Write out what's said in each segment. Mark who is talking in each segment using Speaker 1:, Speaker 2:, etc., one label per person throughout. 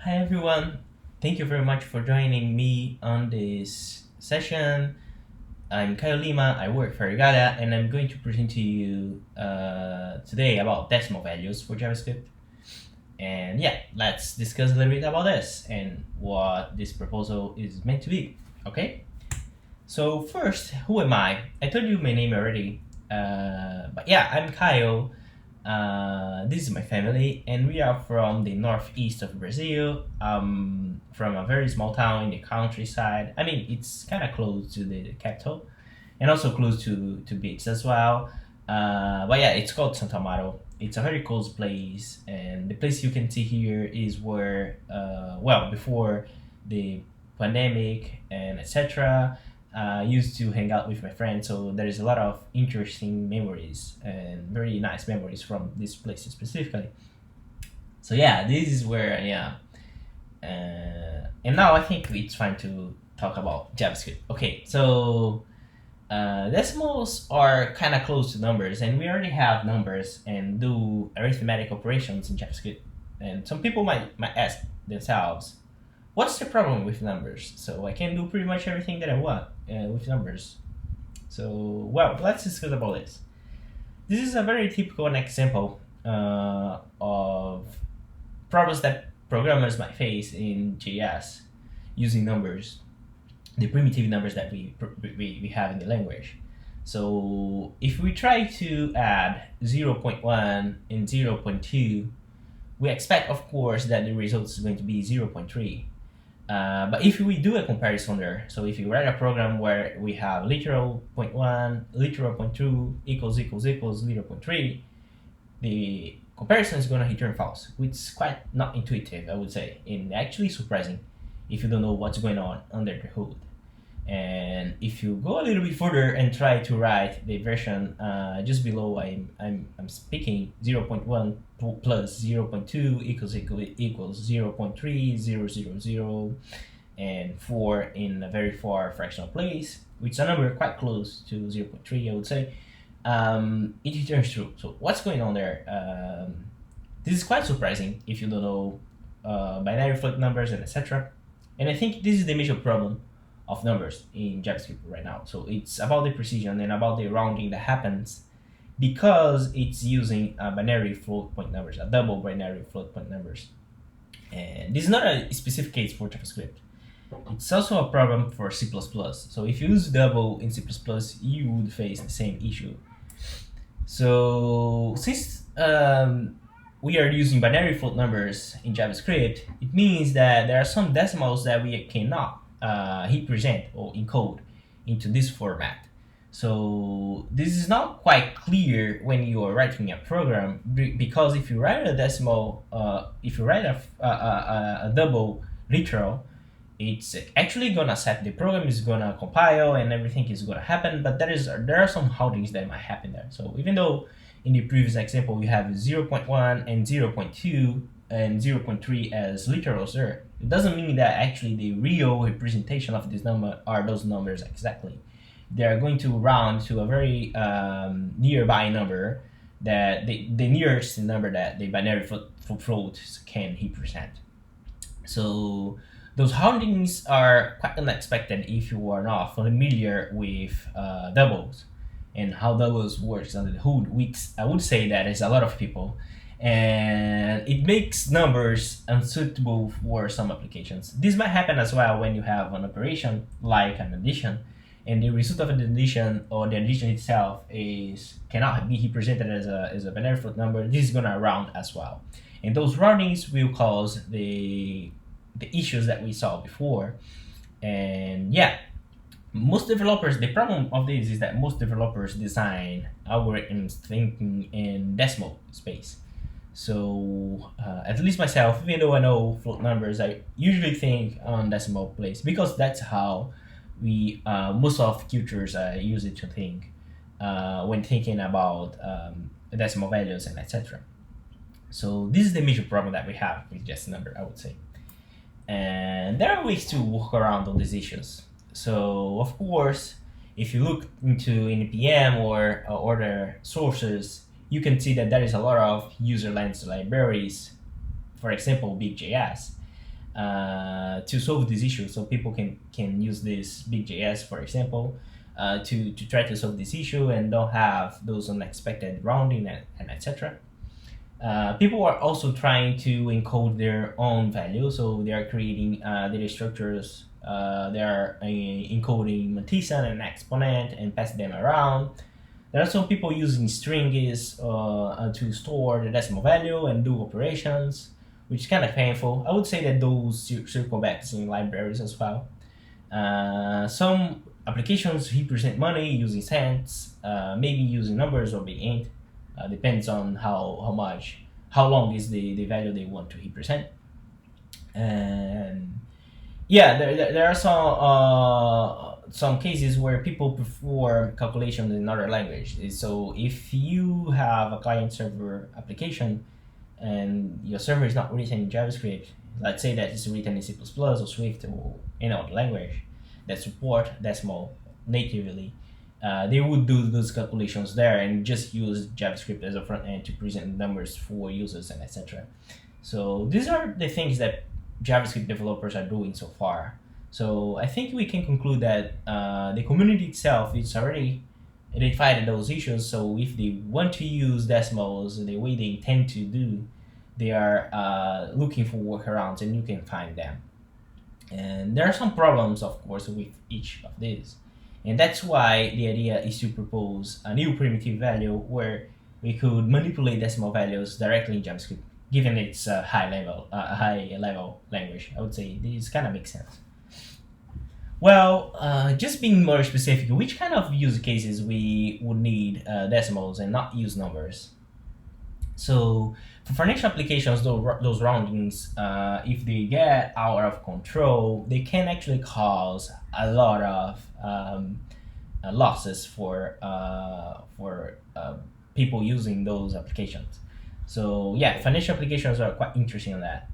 Speaker 1: Hi everyone, thank you very much for joining me on this session. I'm Kyle Lima, I work for Regatta, and I'm going to present to you today about decimal values for JavaScript. And yeah, let's discuss a little bit about this and what this proposal is meant to be. Okay? So first, who am I? I told you my name already, but yeah, I'm Kyle. This is my family, and we are from the northeast of Brazil. From a very small town in the countryside. I mean, it's kind of close to the capital, and also close to beach as well. But yeah, it's called Santa Amaro. It's a very close place, and the place you can see here is where, before the pandemic and etc. Used to hang out with my friends, so there is a lot of interesting memories and very nice memories from this place specifically. So yeah, this is where I am. And now I think it's fine to talk about JavaScript. Okay, so decimals are kind of close to numbers, and we already have numbers and do arithmetic operations in JavaScript. And some people might ask themselves, what's the problem with numbers? So I can do pretty much everything that I want with numbers. So, well, let's discuss about this. This is a very typical example of problems that programmers might face in JS using numbers, the primitive numbers that we have in the language. So if we try to add 0.1 and 0.2, we expect, of course, that the result is going to be 0.3. But if we do a comparison there, so if you write a program where we have literal 0.1, literal 0.2 equals 0.3, the comparison is going to return false, which is quite not intuitive, I would say, and actually surprising if you don't know what's going on under the hood. And if you go a little bit further and try to write the version just below, I'm speaking 0.1 plus 0.2 equals 0.3000 and 4 in a very far fractional place, which is a number quite close to 0.3, I would say. It returns true. So what's going on there? This is quite surprising if you don't know binary float numbers and etc. And I think this is the major problem of numbers in JavaScript right now. So it's about the precision and about the rounding that happens because it's using binary float point numbers, a double binary float point numbers. And this is not a specific case for JavaScript. It's also a problem for C++. So if you use double in C++, you would face the same issue. So since we are using binary float numbers in JavaScript, it means that there are some decimals that we cannot represent or encode into this format. So this is not quite clear when you are writing a program because if you write a decimal, if you write a double literal, it's actually gonna set the program is gonna compile and everything is gonna happen, but there are some holdings that might happen there. So even though in the previous example we have 0.1 and 0.2 and 0.3 as literals there, it doesn't mean that actually the real representation of this number are those numbers exactly. They are going to round to a very nearby number that the nearest number that the binary float can represent. So those roundings are quite unexpected if you are not familiar with doubles and how doubles works under the hood, which I would say that is a lot of people. And it makes numbers unsuitable for some applications. This might happen as well when you have an operation like an addition, and the result of an addition or the addition itself cannot be represented as a binary float number. This is gonna round as well, and those roundings will cause the issues that we saw before. And yeah, most developers, the problem of this is that most developers design algorithms thinking in decimal space. So at least myself, even though I know float numbers, I usually think on decimal place because that's how we most of cultures use it to think when thinking about decimal values and etc. So this is the major problem that we have with just number, I would say. And there are ways to work around all these issues. So of course, if you look into npm or other sources, you can see that there is a lot of user-led libraries, for example, Big.js. to solve this issue. So people can use this big.js, for example, to try to solve this issue and don't have those unexpected rounding and etc. People are also trying to encode their own value, so they are creating data structures. They are encoding Matisse and exponent and pass them around. There are some people using strings to store the decimal value and do operations, which is kind of painful. I would say that those circle back in libraries as well. Some applications represent money using cents, maybe using numbers or big int. Depends on how long is the value they want to represent. And yeah, there are some cases where people perform calculations in another language. So if you have a client server application and your server is not written in JavaScript, let's say that it's written in C++ or Swift or any other language that support decimal natively, they would do those calculations there and just use JavaScript as a front end to present numbers for users and etc. So these are the things that JavaScript developers are doing so far. So I think we can conclude that the community itself is already identified those issues. So if they want to use decimals the way they tend to do, they are looking for workarounds, and you can find them. And there are some problems, of course, with each of these. And that's why the idea is to propose a new primitive value where we could manipulate decimal values directly in JavaScript, given its high level language. I would say this kind of makes sense. Well, just being more specific, which kind of use cases we would need decimals and not use numbers? So for financial applications, those roundings, if they get out of control, they can actually cause a lot of losses for people using those applications. So yeah, financial applications are quite interesting on that.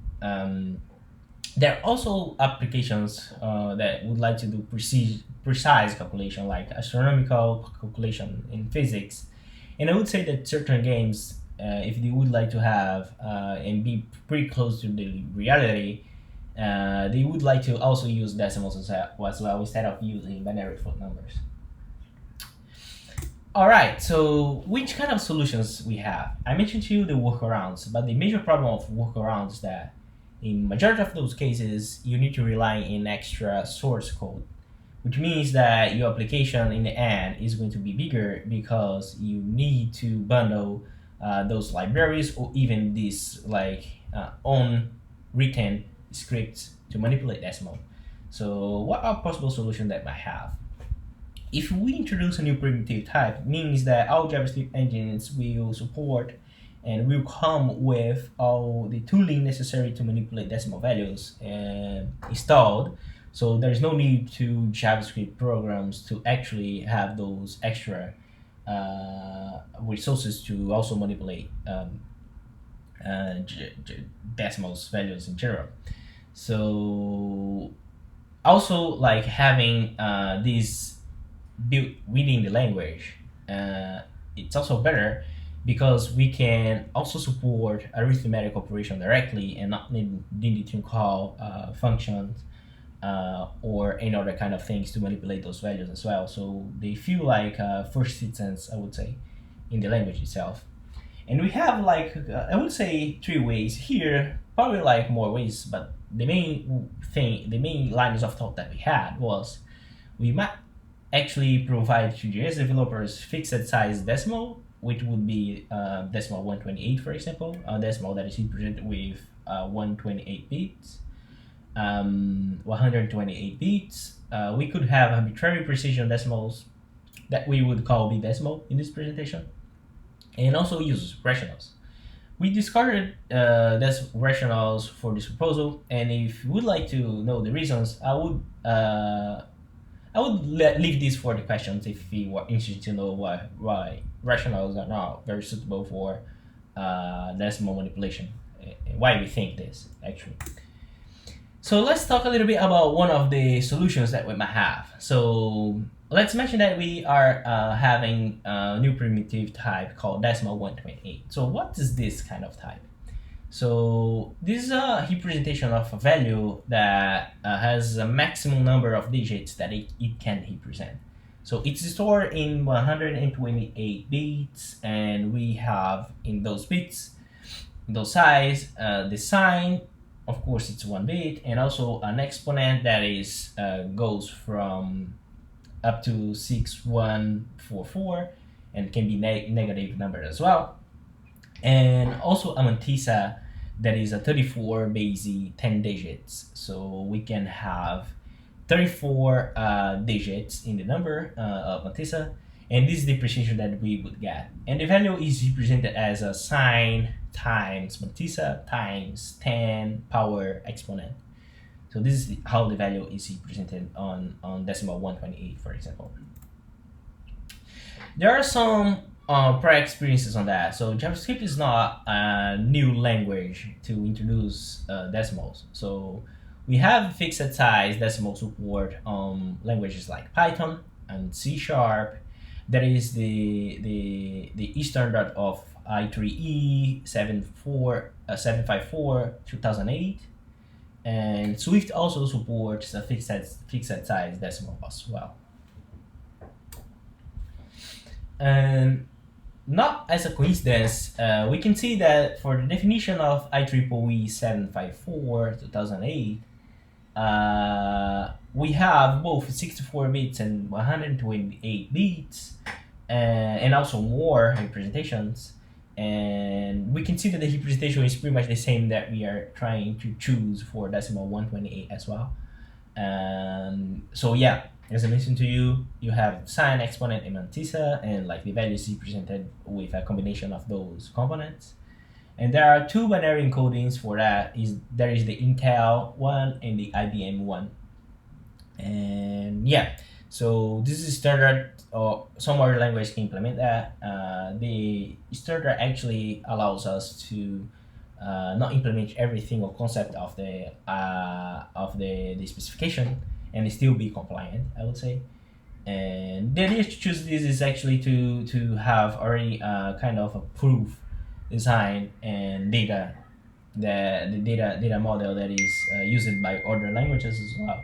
Speaker 1: There are also applications that would like to do precise calculation, like astronomical calculation in physics. And I would say that certain games, if they would like to have and be pretty close to the reality, they would like to also use decimals as well instead of using binary float numbers. All right, so which kind of solutions we have? I mentioned to you the workarounds, but the major problem of workarounds is that in majority of those cases, you need to rely on extra source code, which means that your application in the end is going to be bigger because you need to bundle those libraries or even these own written scripts to manipulate decimal. So what are possible solutions that might have? If we introduce a new primitive type, means that our JavaScript engines will support and will come with all the tooling necessary to manipulate decimal values installed. So there's no need to JavaScript programs to actually have those extra resources to also manipulate decimals values in general. So also like having this built within the language, it's also better because we can also support arithmetic operation directly and not needing to call functions or any other kind of things to manipulate those values as well. So they feel like first instance, I would say, in the language itself. And we have I would say 3 ways here, probably like more ways, but the main lines of thought that we had was we might actually provide to JS developers fixed size decimal, which would be decimal 128, for example, a decimal that is represented with 128 bits, 128 bits. We could have arbitrary precision decimals that we would call B decimal in this presentation, and also use rationals. We discarded these rationals for this proposal, and if you would like to know the reasons, I would leave this for the questions if you were interested to know why rationals are not very suitable for decimal manipulation, why we think this actually. So let's talk a little bit about one of the solutions that we might have. So let's mention that we are having a new primitive type called decimal 128. So what is this kind of type? So this is a representation of a value that has a maximum number of digits that it can represent. So it's stored in 128 bits, and we have in those bits, in those size, the sign, of course, it's 1 bit, and also an exponent that is goes from up to 6144, and can be negative number as well, and also a mantissa that is a 34 base 10 digits. So we can have 34 digits in the number of mantissa, and this is the precision that we would get. And the value is represented as a sine times mantissa times 10 power exponent. So this is how the value is represented on decimal 128, for example. There are some prior experiences on that. So JavaScript is not a new language to introduce decimals. So we have fixed size decimal support on languages like Python and C Sharp. That is the standard of I3E 754 2008, and Swift also supports a fixed size decimal as well. And not as a coincidence, we can see that for the definition of IEEE 754 2008, we have both 64 bits and 128 bits, and also more representations. And we can see that the representation is pretty much the same that we are trying to choose for decimal 128 as well. And so yeah, as I mentioned to you, you have sine, exponent, and mantissa, and like the values represented with a combination of those components. And there are two binary encodings for that. There is the Intel one and the IBM one. And yeah, so this is standard, or some other language can implement that. The standard actually allows us to not implement every single concept of the specification and still be compliant, I would say. And the idea to choose this is actually to have already kind of a proof design and data, the data model that is used by other languages as well,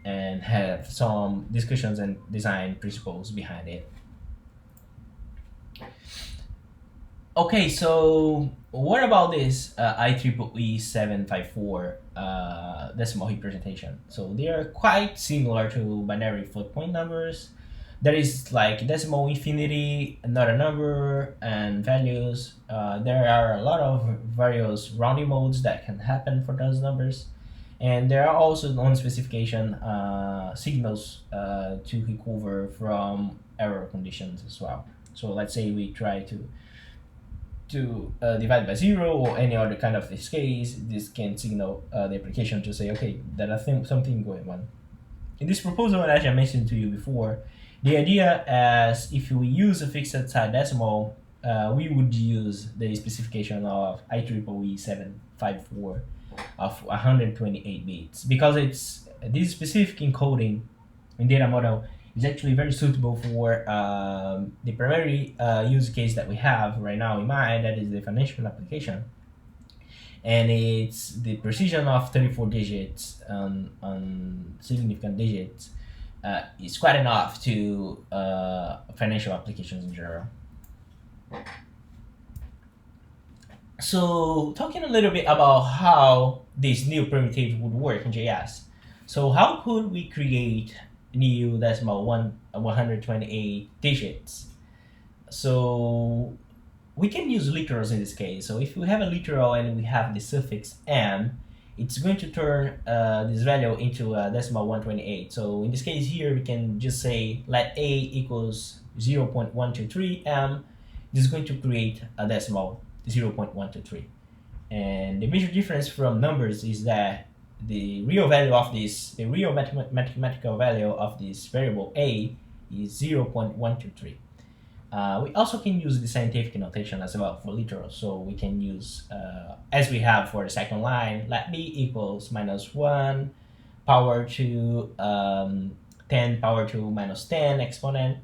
Speaker 1: and have some discussions and design principles behind it. Okay, so what about this IEEE 754 decimal representation? So they are quite similar to binary float point numbers. There is like decimal infinity, another number, and values. There are a lot of various rounding modes that can happen for those numbers. And there are also non-specification signals to recover from error conditions as well. So let's say we try to divide by 0 or any other kind of this case, this can signal the application to say, okay, there is something going on. In this proposal, as I mentioned to you before, the idea is if we use a fixed size decimal, we would use the specification of IEEE 754 of 128 bits, because it's this specific encoding in data model is actually very suitable for the primary use case that we have right now in mind, that is the financial application. And it's the precision of 34 digits on significant digits is quite enough to financial applications in general. So talking a little bit about how this new primitive would work in JS. So how could we create new decimal 128 digits? So we can use literals in this case. So if we have a literal and we have the suffix m, it's going to turn this value into a decimal 128. So in this case here, we can just say let a equals 0.123 m. This is going to create a decimal 0.123. And the major difference from numbers is that the real value of this, the real mathematical value of this variable a is 0.123. We also can use the scientific notation as well for literal. So we can use, as we have for the second line, let b equals -1 power to 10 power to -10 exponent.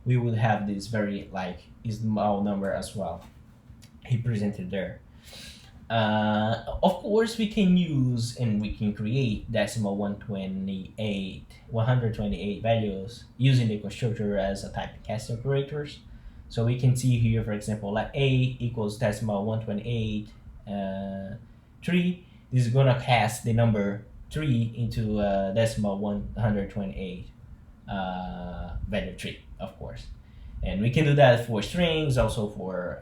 Speaker 1: We would have this very like small number as well represented there. Of course, we can use and we can create decimal 128 values using the constructor as a type casting operators. So we can see here, for example, like a equals decimal 128 3. This is gonna cast the number 3 into decimal 128 value 3, of course. And we can do that for strings, also for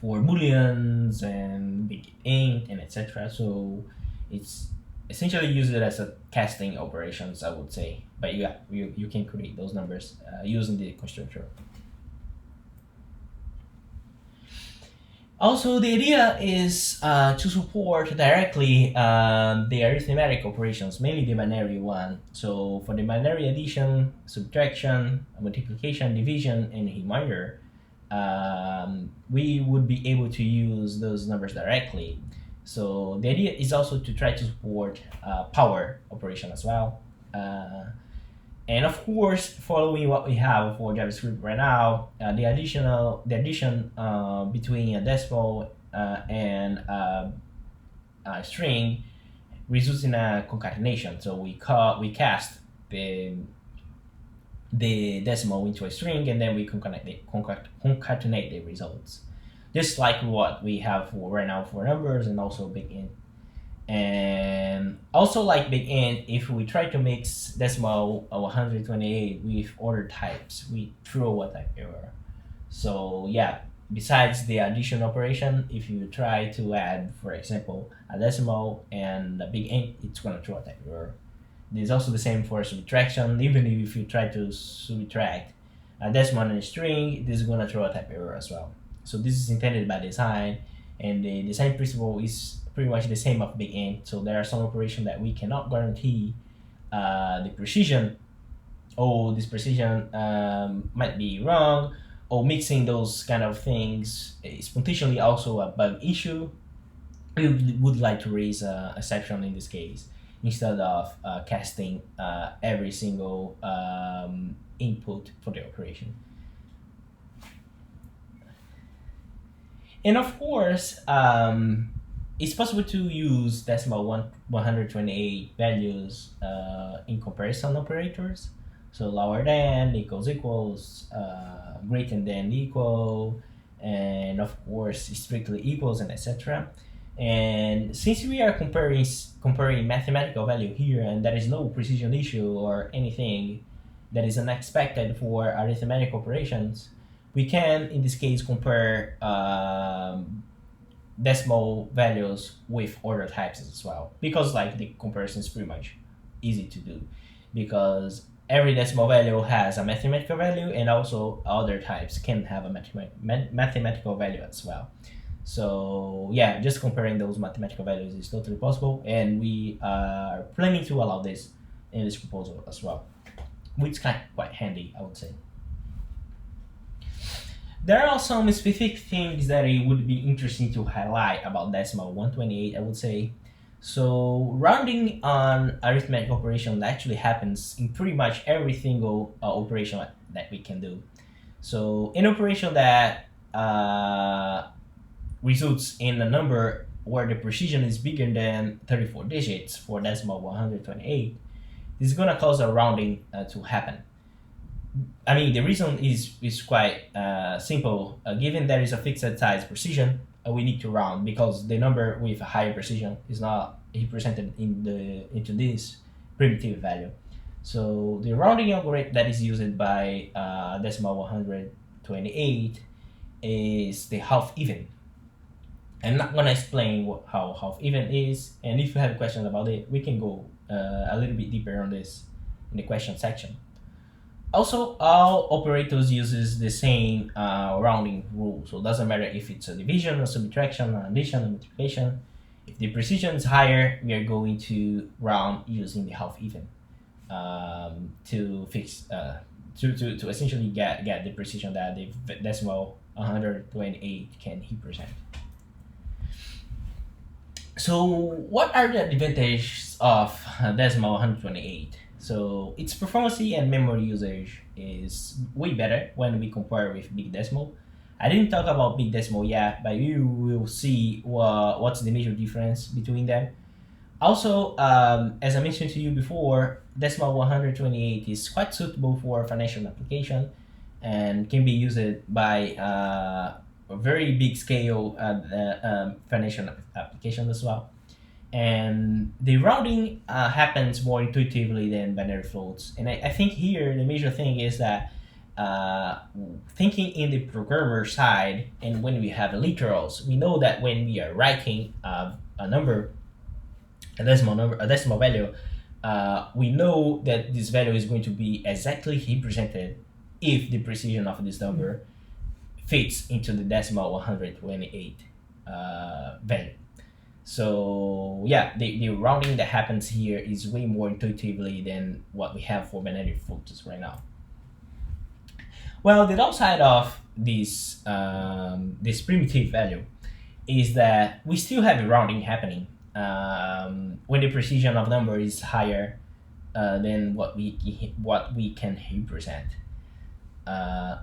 Speaker 1: booleans and big int and etc. So it's essentially used as a casting operations, I would say. But yeah, you can create those numbers using the constructor. Also, the idea is to support directly the arithmetic operations, mainly the binary one. So for the binary addition, subtraction, multiplication, division, and remainder, we would be able to use those numbers directly. So the idea is also to try to support power operation as well. And of course, following what we have for JavaScript right now, the addition between a decimal and a string results in a concatenation. So we cast the decimal into a string, and then we concatenate the results, just like what we have for right now for numbers and also big int. And also like big int, if we try to mix decimal 128 with other types, we throw a type error. So yeah, besides the addition operation, if you try to add, for example, a decimal and a big int, it's gonna throw a type error. This is also the same for subtraction. Even if you try to subtract a decimal and a string, this is gonna throw a type error as well. So this is intended by design, and the design principle is pretty much the same of big int. So there are some operations that we cannot guarantee the precision. This precision might be wrong, or mixing those kind of things is potentially also a bug issue. We would like to raise an exception in this case instead of casting every single input for the operation. And of course, it's possible to use decimal 128 values in comparison operators. So lower than, equals, greater than, equal, and of course strictly equals, and etc. And since we are comparing mathematical value here, and there is no precision issue or anything that is unexpected for arithmetic operations, we can, in this case, compare decimal values with other types as well, because like the comparison is pretty much easy to do, because every decimal value has a mathematical value, and also other types can have a mathematical value as well. So yeah, just comparing those mathematical values is totally possible, and we are planning to allow this in this proposal as well, which is quite handy, I would say. There are some specific things that it would be interesting to highlight about decimal 128, I would say. So rounding on arithmetic operation actually happens in pretty much every single operation that we can do. So an operation that results in a number where the precision is bigger than 34 digits for decimal 128, this is gonna cause a rounding to happen. I mean, the reason is quite simple. Given there is a fixed size precision, we need to round, because the number with a higher precision is not represented into this primitive value. So the rounding algorithm that is used by decimal 128 is the half even. I'm not gonna explain how half even is, and if you have questions about it, we can go a little bit deeper on this in the question section. Also, all operators uses the same rounding rule, so it doesn't matter if it's a division, or subtraction, or addition, or multiplication. If the precision is higher, we are going to round using the half even to fix to essentially get the precision that the decimal 128 can represent. So what are the advantages of decimal 128? So its performance and memory usage is way better when we compare with big decimal. I didn't talk about big decimal yet, but you will see what's the major difference between them. Also, as I mentioned to you before, decimal 128 is quite suitable for financial application and can be used by a very big scale financial application as well. And the routing happens more intuitively than binary floats. And I think here the major thing is that uh, thinking in the programmer side, and when we have literals, we know that when we are writing a number, a decimal value, we know that this value is going to be exactly represented if the precision of this number fits into the decimal 128 value. So yeah, the routing that happens here is way more intuitively than what we have for binary floats right now. Well, the downside of this primitive value is that we still have rounding happening when the precision of number is higher than what we can represent.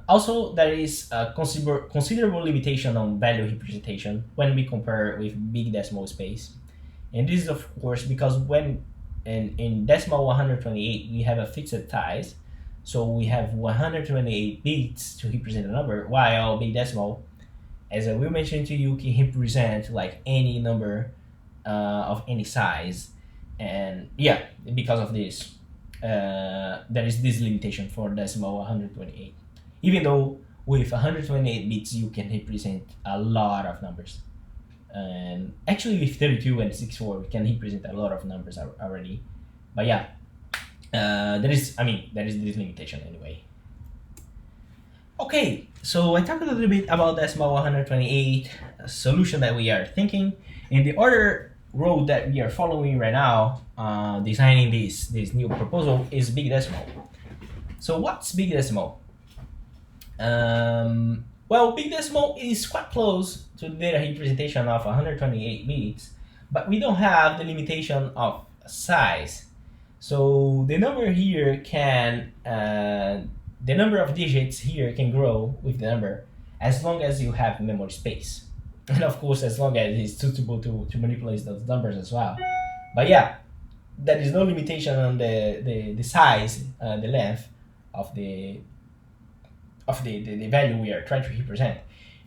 Speaker 1: Also, there is a considerable limitation on value representation when we compare with big decimal space. And this is, of course, because when in decimal 128, we have a fixed size. So we have 128 bits to represent a number, while big decimal, as I will mention to you, can represent like any number of any size. And yeah, because of this, there is this limitation for decimal 128. Even though with 128 bits you can represent a lot of numbers, and actually with 32 and 64 we can represent a lot of numbers already. But yeah, there is this limitation anyway. Okay, so I talked a little bit about decimal 128 solution that we are thinking, and the other road that we are following right now, designing this new proposal, is big decimal. So what's big decimal? Well, big decimal is quite close to the data representation of 128 bits, but we don't have the limitation of size. So the number here can, the number of digits here can grow with the number as long as you have memory space. And of course, as long as it's suitable to manipulate those numbers as well. But yeah, there is no limitation on the size, the length of the value we are trying to represent.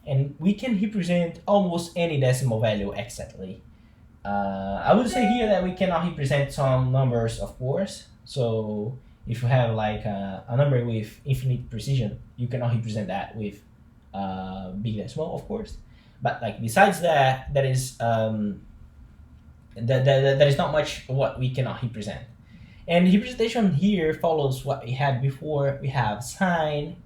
Speaker 1: And we can represent almost any decimal value exactly. I would say here that we cannot represent some numbers, of course. So if you have like a number with infinite precision, you cannot represent that with big decimal, of course. But like besides that, there is there is not much what we cannot represent. And representation here follows what we had before. We have sine,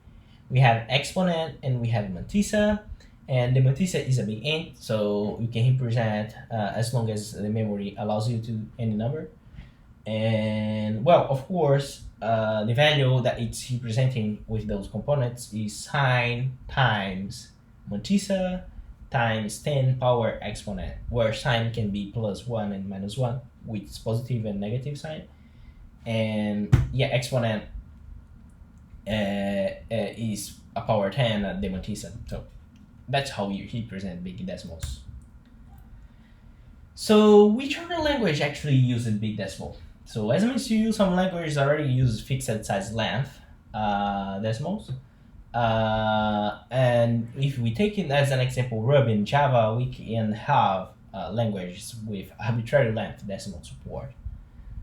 Speaker 1: we have exponent, and we have mantissa. And the mantissa is a big int, so you can represent as long as the memory allows you to any number. And well, of course, the value that it's representing with those components is sine times mantissa times 10 power exponent, where sine can be +1 and -1, which is positive and negative sign. And yeah, exponent is a power 10 at the mantissa. So that's how you represent big decimals. So which other language actually uses big decimal? So as I mentioned to you, some languages already use fixed size length decimals. And if we take it as an example, Ruby and Java, we can have languages with arbitrary length decimal support.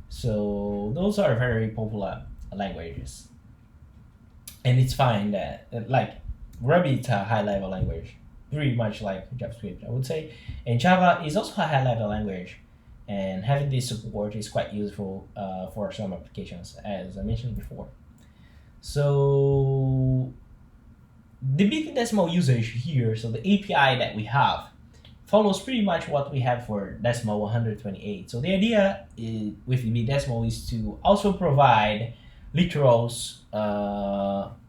Speaker 1: So those are very popular languages. And it's fine that, like, Ruby is a high-level language, pretty much like JavaScript, I would say. And Java is also a high-level language, and having this support is quite useful for some applications, as I mentioned before. So the big decimal usage here, so the API that we have, follows pretty much what we have for decimal 128. So the idea with the big decimal is to also provide literals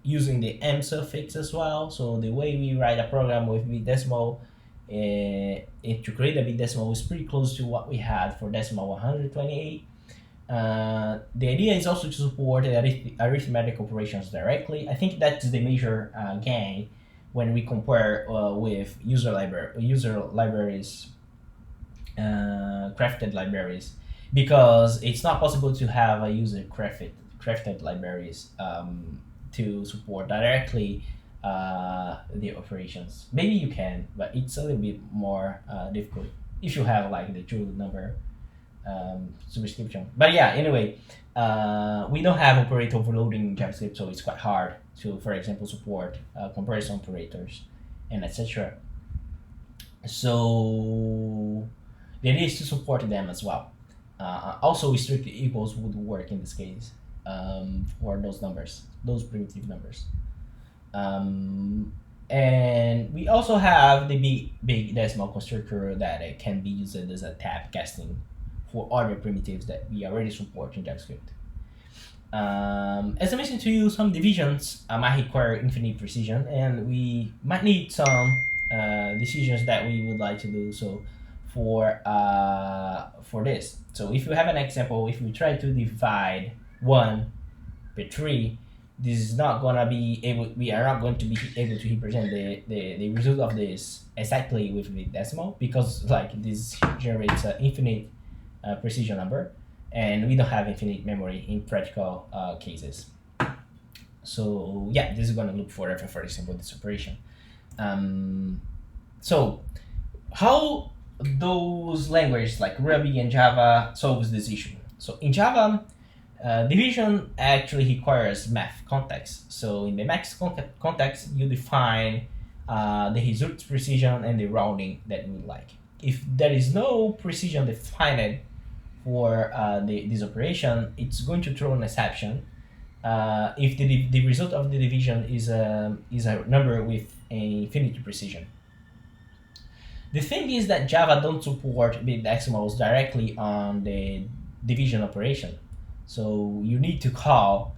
Speaker 1: using the M suffix as well. So the way we write a program with big decimal to create a big decimal is pretty close to what we had for decimal 128. The idea is also to support arithmetic operations directly. I think that's the major gain when we compare with user libraries, crafted libraries, because it's not possible to have a user crafted libraries to support directly the operations. Maybe you can, but it's a little bit more difficult if you have like the true number subscription. But yeah, anyway, we don't have operator overloading in JavaScript, so it's quite hard to, for example, support comparison operators and etc. So the idea is to support them as well. Also, strict equals would work in this case for those numbers, those primitive numbers. And we also have the big decimal constructor that it can be used as a tab casting for other primitives that we already support in JavaScript. As I mentioned to you, some divisions might require infinite precision, and we might need some decisions that we would like to do so for this. So if you have an example, if we try to divide 1 by 3, this is not gonna be able. We are not going to be able to represent the result of this exactly with the decimal, because like this generates an infinite precision number, and we don't have infinite memory in practical cases. So yeah, this is gonna loop forever, for example, this operation. So how those languages like Ruby and Java solves this issue? So in Java, division actually requires math context. So in the math context, you define the result precision and the rounding that you would like. If there is no precision defined for this operation, it's going to throw an exception if the result of the division is a number with infinite precision. The thing is that Java don't support big decimals directly on the division operation. So you need to call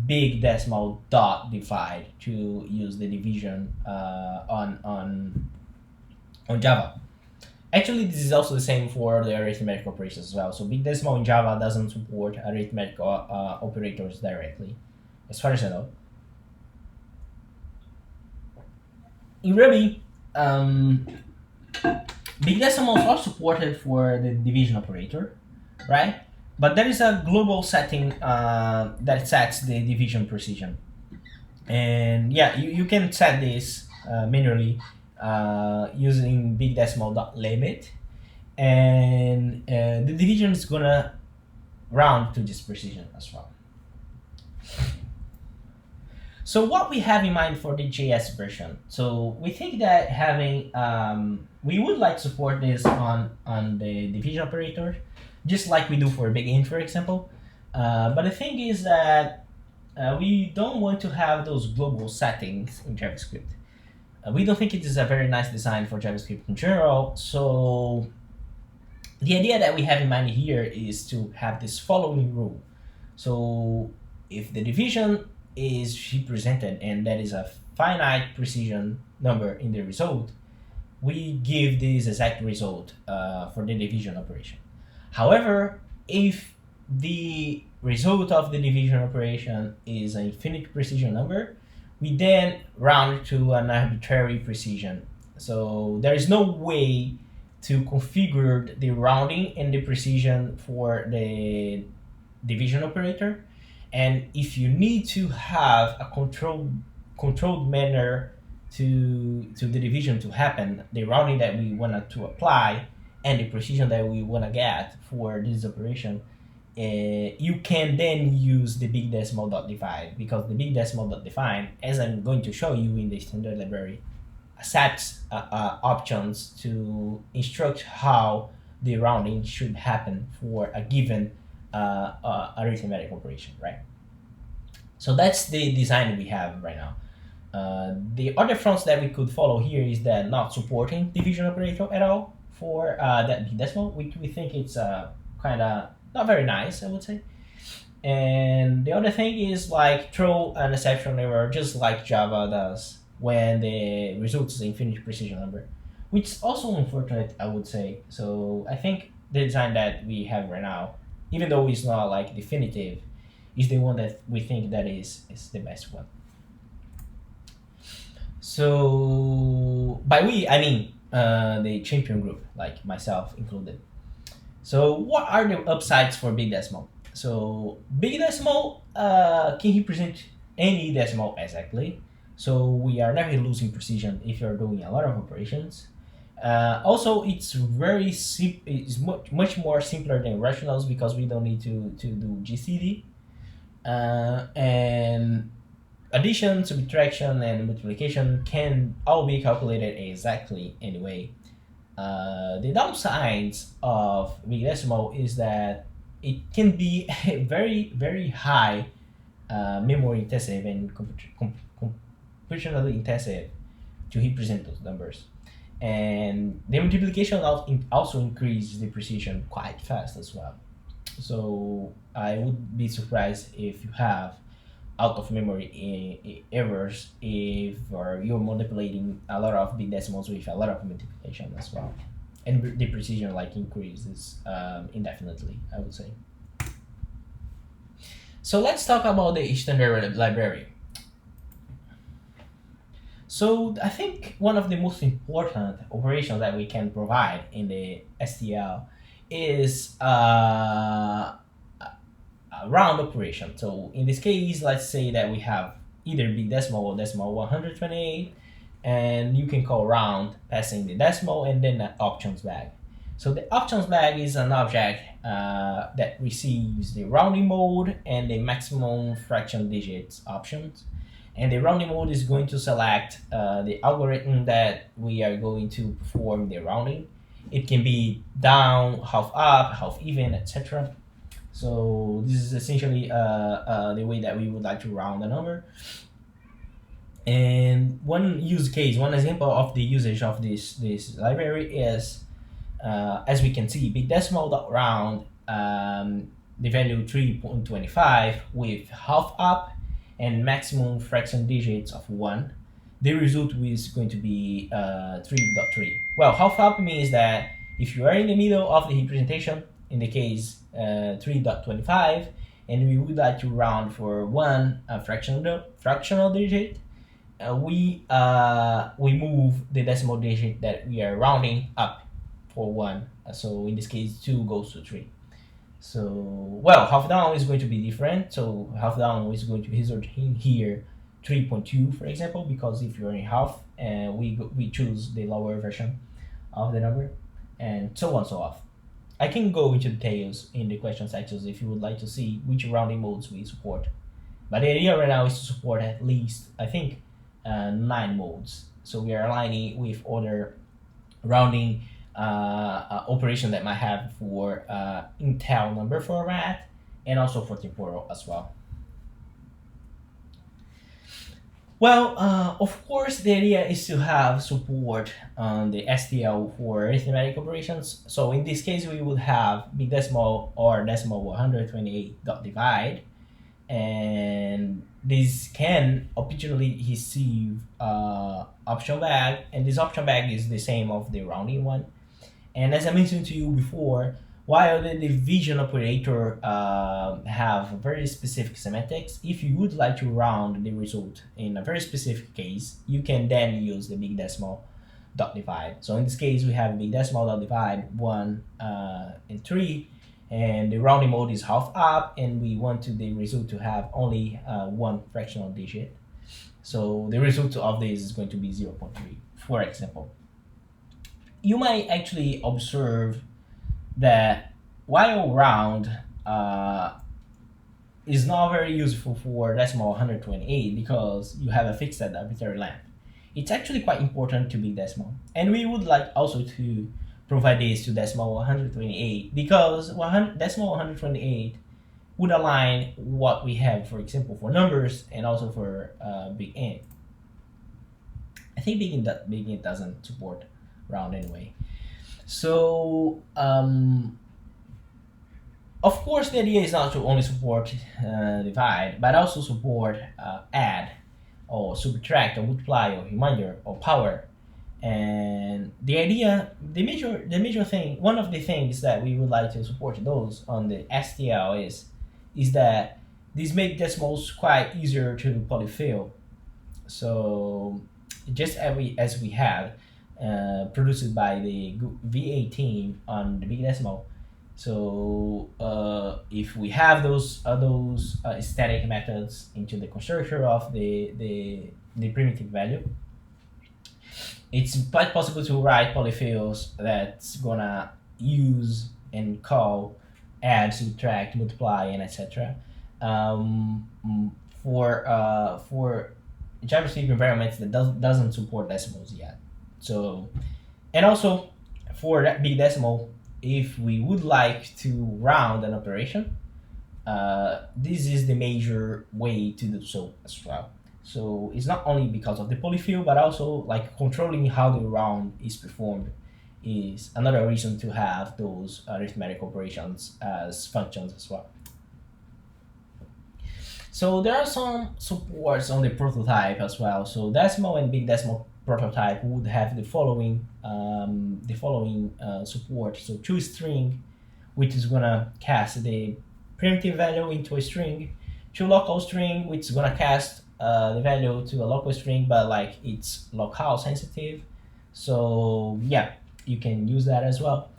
Speaker 1: big decimal dot divide to use the division on Java. Actually, this is also the same for the arithmetic operations as well. So big decimal in Java doesn't support arithmetic operators directly, as far as I know. In Ruby, big decimals are supported for the division operator, right? But there is a global setting that sets the division precision. And yeah, you can set this manually using big decimal dot limit, and the division is gonna round to this precision as well. So what we have in mind for the JS version? So we think that having we would like to support this on the division operator, just like we do for big int, for example. But the thing is that we don't want to have those global settings in JavaScript. We don't think it is a very nice design for JavaScript in general. So the idea that we have in mind here is to have this following rule. So if the division is represented and that is a finite precision number in the result, we give this exact result for the division operation. However, if the result of the division operation is an infinite precision number, we then round to an arbitrary precision. So there is no way to configure the rounding and the precision for the division operator. And if you need to have a controlled manner to the division to happen, the rounding that we want to apply and the precision that we want to get for this operation, you can then use the big decimal dot divide, because the big decimal dot divide, as I'm going to show you in the standard library, accepts options to instruct how the rounding should happen for a given arithmetic operation, right? So that's the design we have right now. The other fronts that we could follow here is that not supporting division operator at all for that big decimal. We think it's kind of not very nice, I would say. And the other thing is like throw an exception error just like Java does when the result is an infinite precision number, which is also unfortunate, I would say. So I think the design that we have right now, even though it's not like definitive, is the one that we think that is the best one. So by we, I mean the champion group, like myself included. So what are the upsides for big decimal? So big decimal can represent any decimal exactly. So we are never losing precision if you're doing a lot of operations. Also, it's it's much more simpler than rationals because we don't need to do GCD. And addition, subtraction, and multiplication can all be calculated exactly anyway. The downsides of big decimal is that it can be very high memory intensive and computationally intensive to represent those numbers. And the multiplication also increases the precision quite fast as well. So I would be surprised if you have out of memory errors if you're manipulating a lot of big decimals with a lot of multiplication as well, and the precision like increases indefinitely, I would say. So let's talk about the standard library. So I think one of the most important operations that we can provide in the STL is a round operation. So in this case, let's say that we have either big decimal or decimal 128, and you can call round passing the decimal and then the options bag. So the options bag is an object that receives the rounding mode and the maximum fraction digits options. And the rounding mode is going to select the algorithm that we are going to perform the rounding. It can be down, half up, half even, etc. So this is essentially the way that we would like to round a number. And one use case, one example of the usage of this library is, as we can see, big decimal dot round the value 3.25 with half up and maximum fraction digits of 1. The result is going to be 3.3. Well, half up means that if you are in the middle of the representation, in the case 3.25, and we would like to round for one fractional digit, we move the decimal digit that we are rounding up for 1. So in this case, 2 goes to 3. So, well, half down is going to be different. So half down is going to result in here 3.2, for example, because if you're in half, we choose the lower version of the number, and so on, so off. I can go into details in the question sections if you would like to see which rounding modes we support. But the idea right now is to support at least, I think, 9 modes. So we are aligning with other rounding operation that might have for Intel number format and also for temporal as well. Well, of course, the idea is to have support on the STL for arithmetic operations. So in this case, we would have big decimal or decimal 128 dot divide, and this can optionally receive option bag, and this option bag is the same of the rounding one. And as I mentioned to you before, while the division operator have very specific semantics, if you would like to round the result in a very specific case, you can then use the big decimal dot divide. So in this case, we have big decimal dot divide 1 and 3, and the rounding mode is half up, and we want the result to have only one fractional digit. So the result of this is going to be 0.3, for example. You might actually observe that while round is not very useful for decimal 128 because you have a fixed arbitrary length, it's actually quite important to big decimal. And we would like also to provide this to decimal 128 because decimal 128 would align what we have, for example, for numbers and also for big N. I think big N doesn't support round anyway. So of course the idea is not to only support divide, but also support add or subtract or multiply or remainder or power. And the idea, the major thing, one of the things that we would like to support those on the STL is that these make decimals quite easier to polyfill. So just as we had produced by the VA team on the big decimal. So if we have those static methods into the constructor of the primitive value, it's quite possible to write polyfills that's gonna use and call add, subtract, multiply, and etc. For JavaScript environments that doesn't support decimals yet. So, and also for that big decimal, if we would like to round an operation, this is the major way to do so as well. So it's not only because of the polyfill, but also like controlling how the round is performed is another reason to have those arithmetic operations as functions as well. So there are some supports on the prototype as well. So decimal and big decimal prototype would have the following support. So toString, which is gonna cast the primitive value into a string, toLocalString, which is gonna cast the value to a local string, but like it's locale sensitive. So yeah, you can use that as well.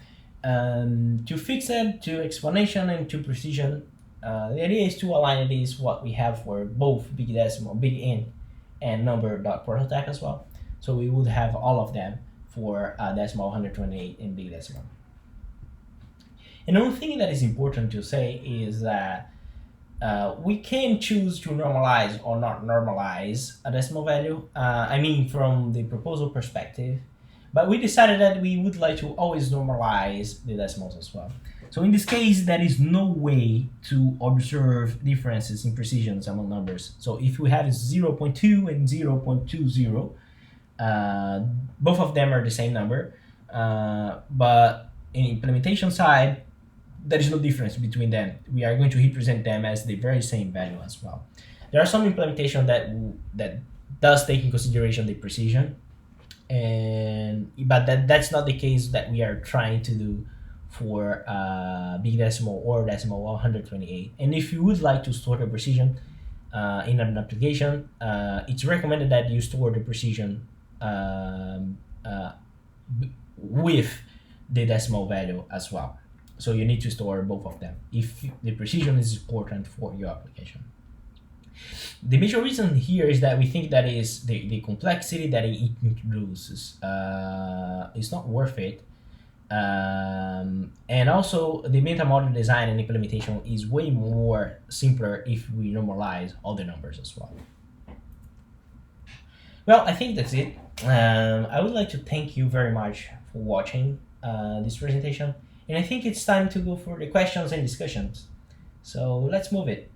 Speaker 1: toFixed, to explanation, and to precision. The idea is to align this what we have for both big decimal, big int, and number.prototype as well. So we would have all of them for decimal 128 and big decimal. And one thing that is important to say is that we can choose to normalize or not normalize a decimal value. I mean, from the proposal perspective, but we decided that we would like to always normalize the decimals as well. So in this case, there is no way to observe differences in precisions among numbers. So if we have 0.2 and 0.20, both of them are the same number, but in implementation side, there is no difference between them. We are going to represent them as the very same value as well. There are some implementation that does take in consideration the precision, but that's not the case that we are trying to do for big decimal or decimal 128. And if you would like to store the precision in an application, it's recommended that you store the precision with the decimal value as well. So you need to store both of them if the precision is important for your application. The major reason here is that we think that is the complexity that it introduces is not worth it. And also the meta model design and implementation is way more simpler if we normalize all the numbers as well. Well, I think that's it. I would like to thank you very much for watching this presentation, and I think it's time to go for the questions and discussions. So let's move it.